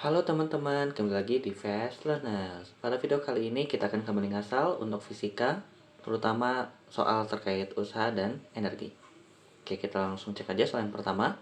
Halo teman-teman, kembali lagi di Fast Learners. Pada video kali ini kita akan kembali ngasal untuk fisika, terutama soal terkait usaha dan energi. Oke, kita langsung cek aja soal yang pertama.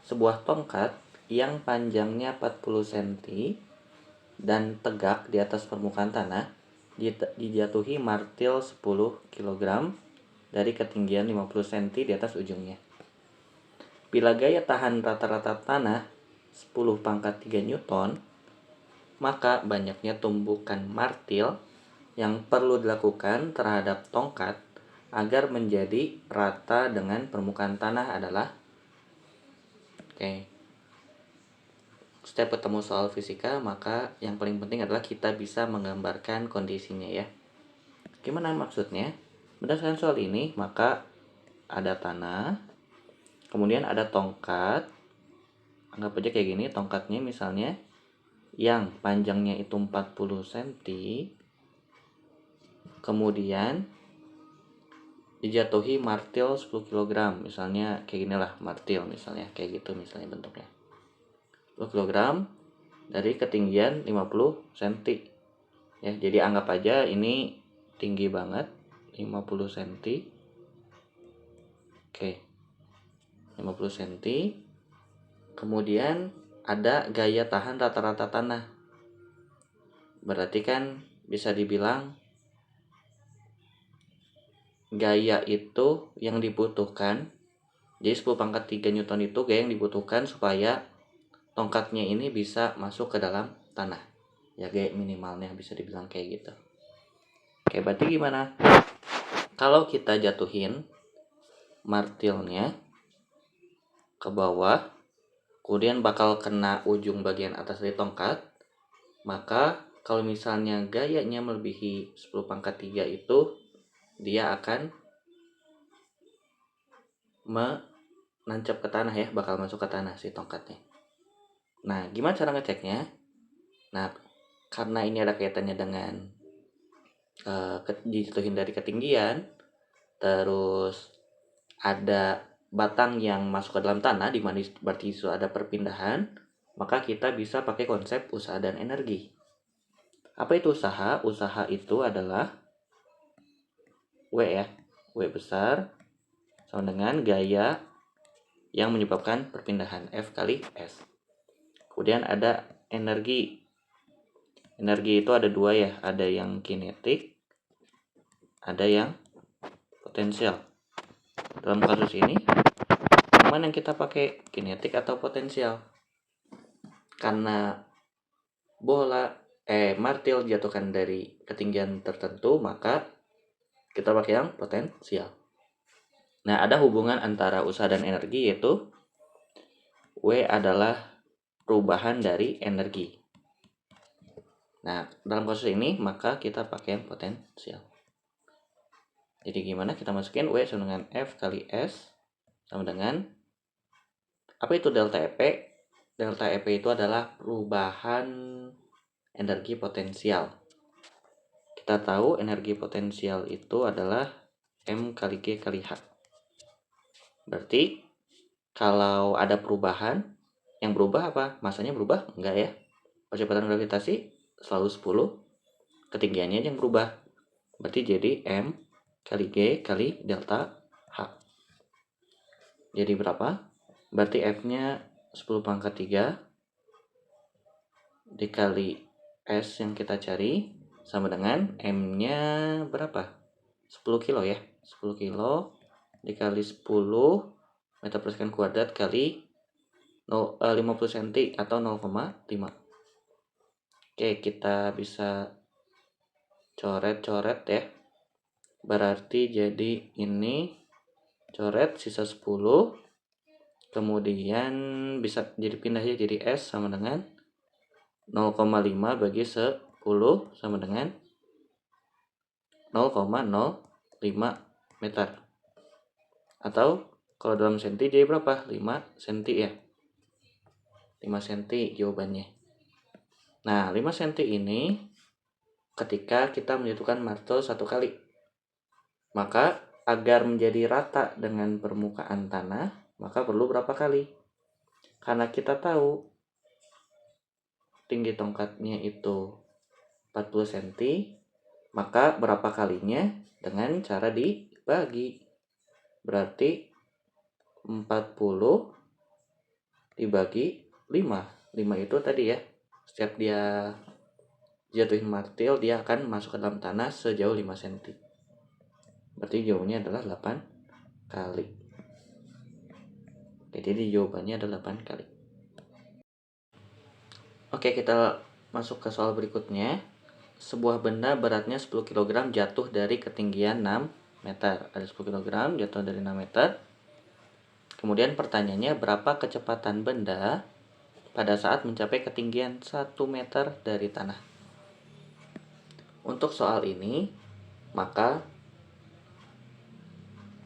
Sebuah tongkat yang panjangnya 40 cm dan tegak di atas permukaan tanah dijatuhi martil 10 kg dari ketinggian 50 cm di atas ujungnya. Bila gaya tahan rata-rata tanah 10 pangkat 3 Newton, maka banyaknya tumbukan martil yang perlu dilakukan terhadap tongkat agar menjadi rata dengan permukaan tanah adalah. Oke, setiap ketemu soal fisika, maka yang paling penting adalah kita bisa menggambarkan kondisinya ya. Gimana maksudnya? Berdasarkan soal ini, maka ada tanah, kemudian ada tongkat. Anggap aja kayak gini, tongkatnya misalnya yang panjangnya itu 40 cm, kemudian dijatuhi martil 10 kg, misalnya kayak gini lah, martil misalnya kayak gitu misalnya bentuknya 10 kg dari ketinggian 50 cm ya. Jadi anggap aja ini tinggi banget, 50 cm. Oke, 50 cm. Kemudian ada gaya tahan rata-rata tanah, berarti kan bisa dibilang gaya itu yang dibutuhkan. Jadi 10 pangkat 3 Newton itu gaya yang dibutuhkan supaya tongkatnya ini bisa masuk ke dalam tanah. Ya, gaya minimalnya bisa dibilang kayak gitu. Oke, berarti gimana? Kalau kita jatuhin martilnya ke bawah, kemudian bakal kena ujung bagian atas dari tongkat, maka kalau misalnya gayanya melebihi 10 pangkat 3 itu, dia akan menancap ke tanah ya, bakal masuk ke tanah si tongkatnya. Nah, gimana cara ngeceknya? Nah, karena ini ada kaitannya dengan dijatuhin dari ketinggian, terus ada batang yang masuk ke dalam tanah, di mana berarti itu ada perpindahan, maka kita bisa pakai konsep usaha dan energi. Apa itu usaha? Usaha itu adalah W ya, W besar sama dengan gaya yang menyebabkan perpindahan, F kali S. Kemudian ada energi. Energi itu ada dua ya, ada yang kinetik, ada yang potensial. Dalam kasus ini, mana yang kita pakai, kinetik atau potensial? Karena martil dijatuhkan dari ketinggian tertentu, maka kita pakai yang potensial. Nah, ada hubungan antara usaha dan energi, yaitu W adalah perubahan dari energi. Nah, dalam kasus ini maka kita pakai yang potensial. Jadi gimana? Kita masukin W sama dengan F kali S sama dengan, apa itu delta EP? Delta EP itu adalah perubahan energi potensial. Kita tahu energi potensial itu adalah M kali G kali H. Berarti kalau ada perubahan, yang berubah apa? Masanya berubah? Enggak ya. Percepatan gravitasi selalu 10, ketinggiannya yang berubah. Berarti jadi M kali G kali delta H. Jadi berapa? Berarti F-nya 10 pangkat 3 dikali S yang kita cari sama dengan M-nya berapa? 10 kilo ya. 10 kilo dikali 10 meter per second kuadrat kali 50 cm atau 0,5. Oke, kita bisa coret-coret ya. Berarti jadi ini coret sisa 10, kemudian bisa jadi pindah ya, jadi S sama dengan 0,5 bagi 10 sama dengan 0,05 meter. Atau kalau dalam senti jadi berapa? 5 cm ya. 5 cm jawabannya. Nah, 5 cm ini ketika kita menjatuhkan martil satu kali, maka agar menjadi rata dengan permukaan tanah, maka perlu berapa kali? Karena kita tahu tinggi tongkatnya itu 40 cm, maka berapa kalinya dengan cara dibagi. Berarti 40 dibagi 5. 5 itu tadi ya, setiap dia jatuhin martil dia akan masuk ke dalam tanah sejauh 5 cm. Berarti jauhnya adalah 8 kali. Jadi jawabannya adalah 8 kali. Oke, kita masuk ke soal berikutnya. Sebuah benda beratnya 10 kg jatuh dari ketinggian 6 meter. Ada 10 kg jatuh dari 6 meter. Kemudian pertanyaannya, berapa kecepatan benda pada saat mencapai ketinggian 1 meter dari tanah? Untuk soal ini, maka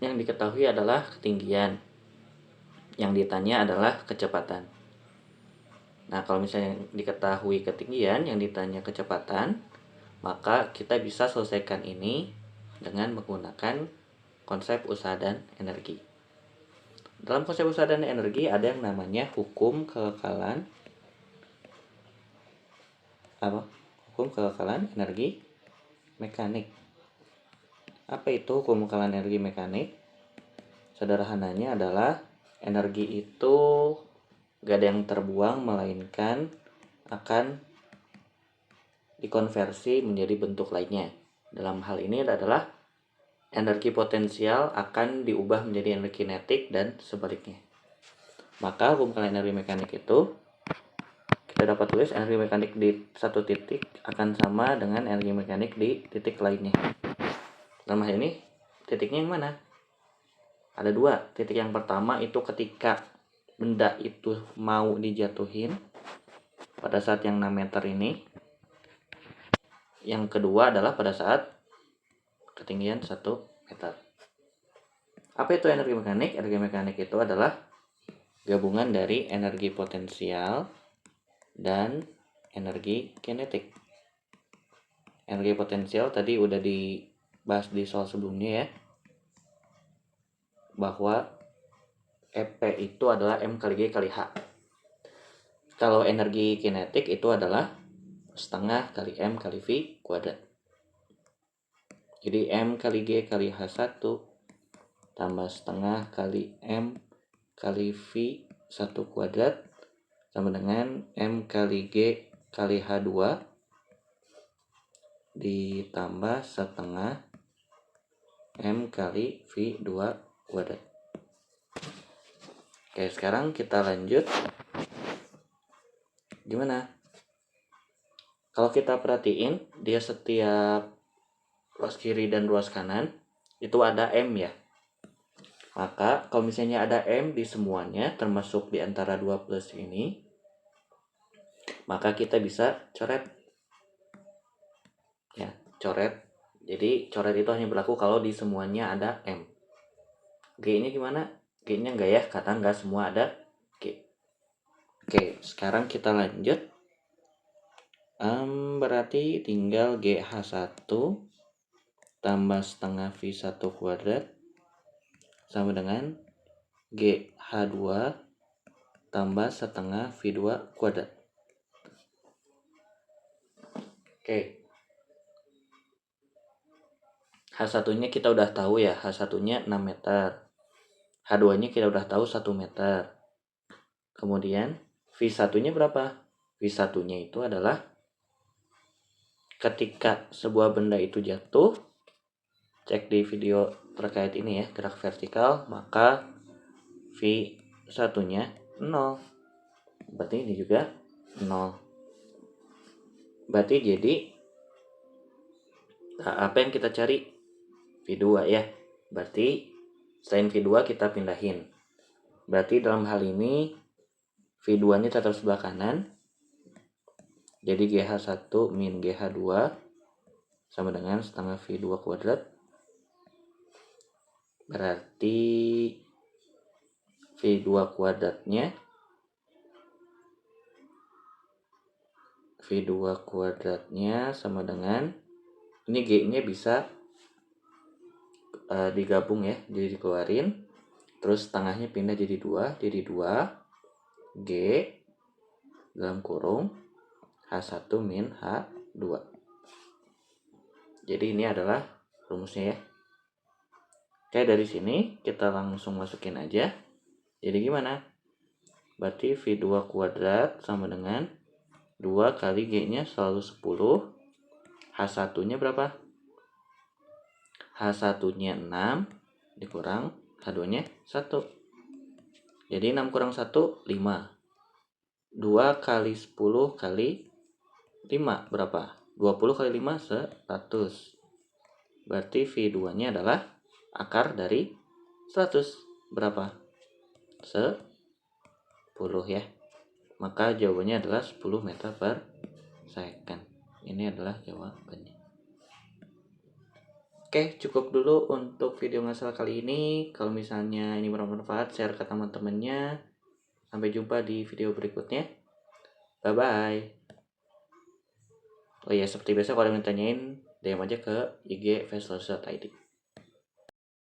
yang diketahui adalah ketinggian. Yang ditanya adalah kecepatan. Nah, kalau misalnya diketahui ketinggian, yang ditanya kecepatan, maka kita bisa selesaikan ini dengan menggunakan konsep usaha dan energi. Dalam konsep usaha dan energi ada yang namanya hukum kekekalan energi mekanik. Apa itu hukum kekekalan energi mekanik? Sederhananya adalah energi itu gak ada yang terbuang, melainkan akan dikonversi menjadi bentuk lainnya. Dalam hal ini adalah energi potensial akan diubah menjadi energi kinetik dan sebaliknya. Maka hukum kekekalan energi mekanik itu kita dapat tulis energi mekanik di satu titik akan sama dengan energi mekanik di titik lainnya. Dalam hal ini titiknya yang mana? Ada dua. Titik yang pertama itu ketika benda itu mau dijatuhin pada saat yang 6 meter ini. Yang kedua adalah pada saat ketinggian 1 meter. Apa itu energi mekanik? Energi mekanik itu adalah gabungan dari energi potensial dan energi kinetik. Energi potensial tadi udah dibahas di soal sebelumnya ya, bahwa EP itu adalah M kali G kali H. Kalau energi kinetik itu adalah setengah kali M kali V kuadrat. Jadi M kali G kali H1 tambah setengah kali M kali V 1 kuadrat sama dengan M kali G kali H2 ditambah setengah M kali V2 kuadrat. Oke, sekarang kita lanjut. Gimana? Kalau kita perhatiin, dia setiap ruas kiri dan ruas kanan itu ada M ya. Maka kalau misalnya ada M di semuanya, termasuk di antara 2 plus ini, maka kita bisa coret. Ya, coret. Jadi coret itu hanya berlaku kalau di semuanya ada M. G-nya gimana? G-nya enggak ya, kata enggak semua ada G. Oke, sekarang kita lanjut. Berarti tinggal GH1 tambah setengah V1 kuadrat sama dengan GH2 tambah setengah V2 kuadrat. Oke. H1-nya kita udah tahu ya, H1-nya 6 meter. H2-nya kita udah tahu 1 meter. Kemudian V1-nya berapa? V1-nya itu adalah ketika sebuah benda itu jatuh, cek di video terkait ini ya, gerak vertikal, maka V1-nya 0. Berarti ini juga 0. Berarti jadi apa yang kita cari? V2 ya. Berarti selain V2 kita pindahin. Berarti dalam hal ini V2-nya tetap sebelah kanan. Jadi GH1 min GH2 sama dengan setengah V2 kuadrat. Berarti V2 kuadratnya sama dengan, ini G-nya bisa digabung ya, jadi dikeluarin. Terus setengahnya pindah jadi 2, jadi 2 G dalam kurung H1 min H2. Jadi ini adalah rumusnya ya. Oke, dari sini kita langsung masukin aja. Jadi gimana? Berarti V2 kuadrat sama dengan 2 kali G-nya selalu 10. H1-nya berapa? H1-nya 6 dikurang H2-nya 1. Jadi 6 kurang 1, 5. 2 kali 10 kali 5 berapa? 20 kali 5, 100. Berarti V2-nya adalah akar dari 100. Berapa? 10 ya. Maka jawabannya adalah 10 meter per second. Ini adalah jawabannya. Oke, cukup dulu untuk video ngasal kali ini. Kalau misalnya ini bermanfaat, share ke teman-temannya. Sampai jumpa di video berikutnya. Bye-bye. Oh iya, seperti biasa kalau ada yang tanyain, DM aja ke IG Fastloss.id.